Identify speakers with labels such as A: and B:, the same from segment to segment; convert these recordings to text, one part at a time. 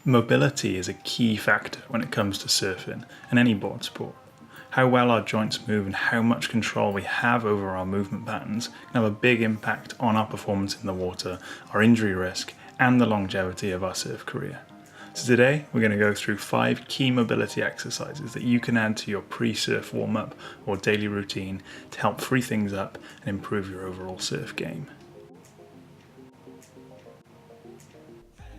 A: Mobility is a key factor when it comes to surfing and any board sport. How well our joints move and how much control we have over our movement patterns can have a big impact on our performance in the water, our injury risk, and the longevity of our surf career. So today we're going to go through 5 key mobility exercises that you can add to your pre-surf warm-up or daily routine to help free things up and improve your overall surf game.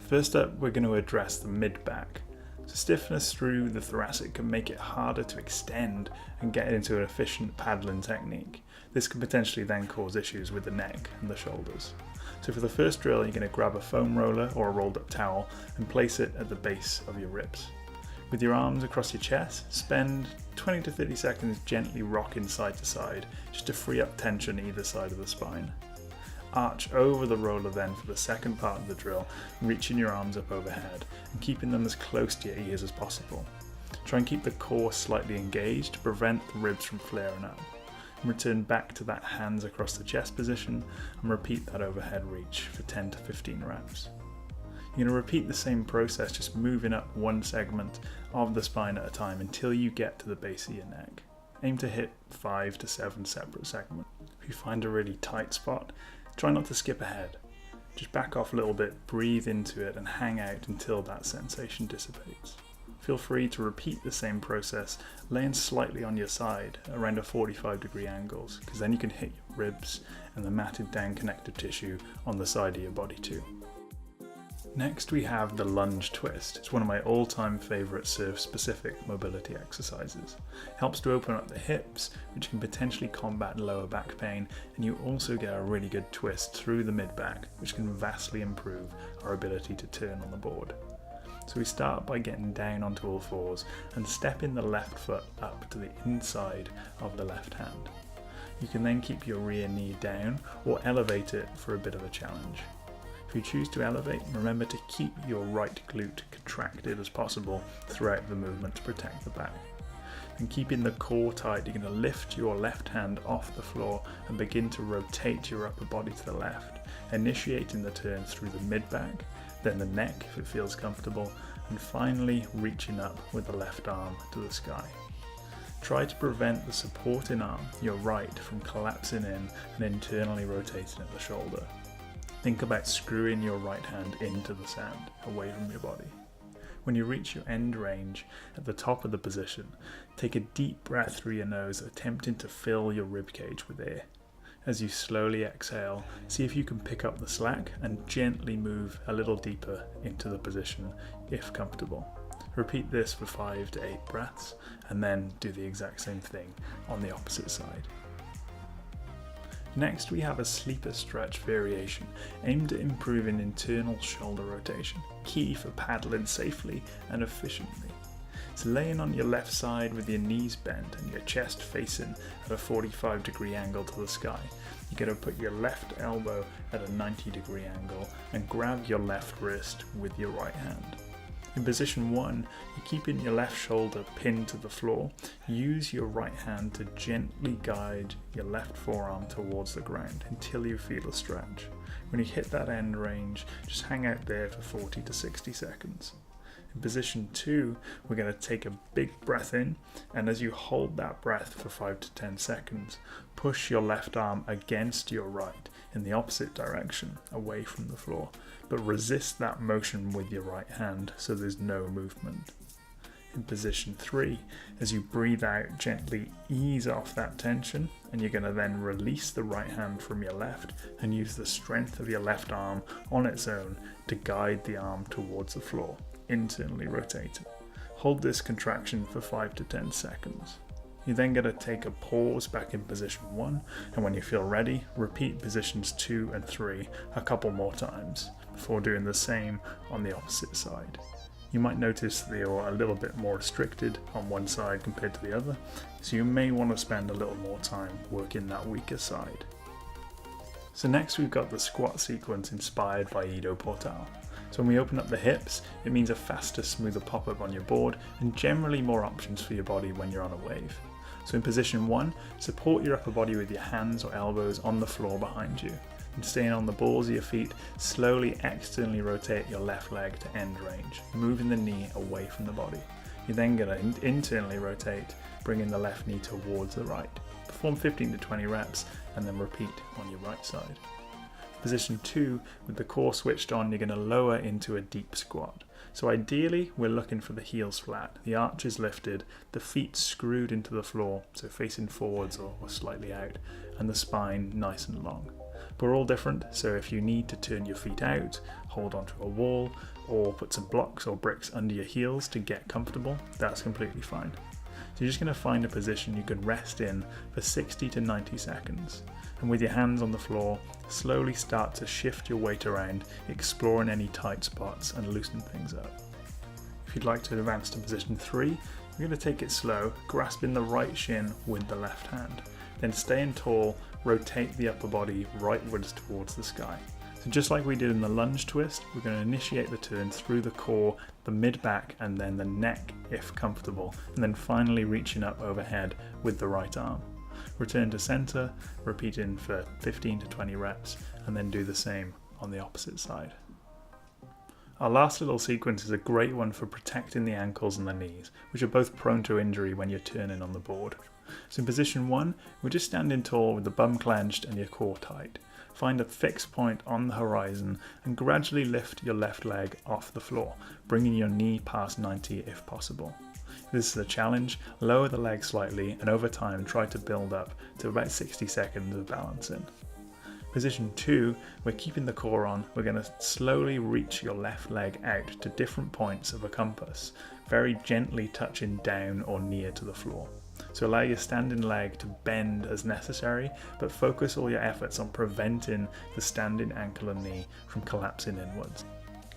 A: First up, we're going to address the mid-back. So stiffness through the thoracic can make it harder to extend and get into an efficient paddling technique. This can potentially then cause issues with the neck and the shoulders. So for the first drill, you're going to grab a foam roller or a rolled up towel and place it at the base of your ribs. With your arms across your chest, spend 20 to 30 seconds gently rocking side to side just to free up tension either side of the spine. Arch over the roller then for the second part of the drill, reaching your arms up overhead and keeping them as close to your ears as possible. Try and keep the core slightly engaged to prevent the ribs from flaring up. And return back to that hands across the chest position and repeat that overhead reach for 10 to 15 reps. You're going to repeat the same process, just moving up one segment of the spine at a time until you get to the base of your neck. Aim to hit 5 to 7 separate segments. If you find a really tight spot, try not to skip ahead. Just back off a little bit, breathe into it and hang out until that sensation dissipates. Feel free to repeat the same process, laying slightly on your side around a 45-degree angles, because then you can hit your ribs and the matted down connective tissue on the side of your body too. Next we have the lunge twist. It's one of my all-time favourite surf-specific mobility exercises. It helps to open up the hips, which can potentially combat lower back pain, and you also get a really good twist through the mid-back, which can vastly improve our ability to turn on the board. So we start by getting down onto all fours and stepping the left foot up to the inside of the left hand. You can then keep your rear knee down or elevate it for a bit of a challenge. If you choose to elevate, remember to keep your right glute contracted as possible throughout the movement to protect the back. And keeping the core tight, you're going to lift your left hand off the floor and begin to rotate your upper body to the left, initiating the turn through the mid-back, then the neck if it feels comfortable, and finally reaching up with the left arm to the sky. Try to prevent the supporting arm, your right, from collapsing in and internally rotating at the shoulder. Think about screwing your right hand into the sand, away from your body. When you reach your end range at the top of the position, take a deep breath through your nose, attempting to fill your ribcage with air. As you slowly exhale, see if you can pick up the slack and gently move a little deeper into the position if comfortable. Repeat this for 5 to 8 breaths and then do the exact same thing on the opposite side. Next we have a sleeper stretch variation aimed at improving internal shoulder rotation, key for paddling safely and efficiently. So laying on your left side with your knees bent and your chest facing at a 45-degree angle to the sky, you're going to put your left elbow at a 90-degree angle and grab your left wrist with your right hand. In position 1, you're keeping your left shoulder pinned to the floor. Use your right hand to gently guide your left forearm towards the ground until you feel a stretch. When you hit that end range, just hang out there for 40 to 60 seconds. In position 2, we're going to take a big breath in, and as you hold that breath for 5 to 10 seconds, push your left arm against your right in the opposite direction, away from the floor, but resist that motion with your right hand so there's no movement. In position 3, as you breathe out, gently ease off that tension, and you're going to then release the right hand from your left and use the strength of your left arm on its own to guide the arm towards the floor, internally rotating. Hold this contraction for 5 to 10 seconds. You're then going to take a pause back in position 1, and when you feel ready, repeat positions 2 and 3 a couple more times before doing the same on the opposite side. You might notice that you're a little bit more restricted on one side compared to the other, so you may want to spend a little more time working that weaker side. So next we've got the squat sequence inspired by Ido Portal. So when we open up the hips, it means a faster, smoother pop-up on your board and generally more options for your body when you're on a wave. So in position 1, support your upper body with your hands or elbows on the floor behind you. And staying on the balls of your feet, slowly externally rotate your left leg to end range, moving the knee away from the body. You're then going to internally rotate, bringing the left knee towards the right. Perform 15 to 20 reps and then repeat on your right side. Position 2, with the core switched on, you're going to lower into a deep squat. So ideally, we're looking for the heels flat, the arches lifted, the feet screwed into the floor, so facing forwards or slightly out, and the spine nice and long. But we're all different, so if you need to turn your feet out, hold onto a wall, or put some blocks or bricks under your heels to get comfortable, that's completely fine. So you're just going to find a position you can rest in for 60 to 90 seconds. And with your hands on the floor, slowly start to shift your weight around, exploring any tight spots and loosen things up. If you'd like to advance to position 3, you're going to take it slow, grasping the right shin with the left hand. Then staying tall, rotate the upper body rightwards towards the sky. So just like we did in the lunge twist, we're going to initiate the turn through the core, the mid-back, and then the neck if comfortable, and then finally reaching up overhead with the right arm. Return to center, repeating for 15 to 20 reps, and then do the same on the opposite side. Our last little sequence is a great one for protecting the ankles and the knees, which are both prone to injury when you're turning on the board. So in position 1, we're just standing tall with the bum clenched and your core tight. Find a fixed point on the horizon and gradually lift your left leg off the floor, bringing your knee past 90 if possible. If this is a challenge, lower the leg slightly and over time try to build up to about 60 seconds of balancing. Position 2, we're keeping the core on. We're going to slowly reach your left leg out to different points of a compass, very gently touching down or near to the floor. So allow your standing leg to bend as necessary, but focus all your efforts on preventing the standing ankle and knee from collapsing inwards.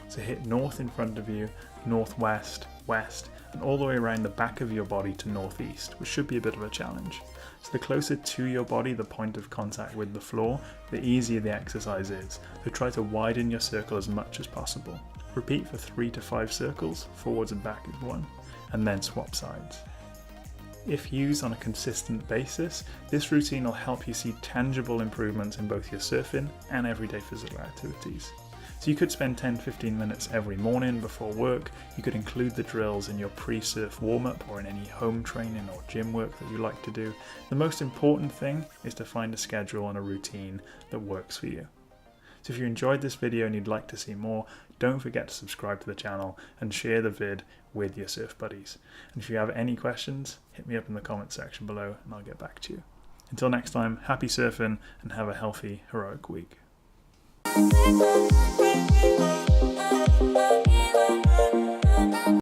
A: So hit north in front of you, northwest, west, and all the way around the back of your body to northeast, which should be a bit of a challenge. So the closer to your body the point of contact with the floor, the easier the exercise is. So try to widen your circle as much as possible. Repeat for 3 to 5 circles, forwards and back is 1, and then swap sides. If used on a consistent basis, this routine will help you see tangible improvements in both your surfing and everyday physical activities. So you could spend 10-15 minutes every morning before work. You could include the drills in your pre-surf warm-up or in any home training or gym work that you like to do. The most important thing is to find a schedule and a routine that works for you. So if you enjoyed this video and you'd like to see more, don't forget to subscribe to the channel and share the vid with your surf buddies. And if you have any questions, hit me up in the comment section below and I'll get back to you. Until next time, happy surfing and have a healthy, heroic week.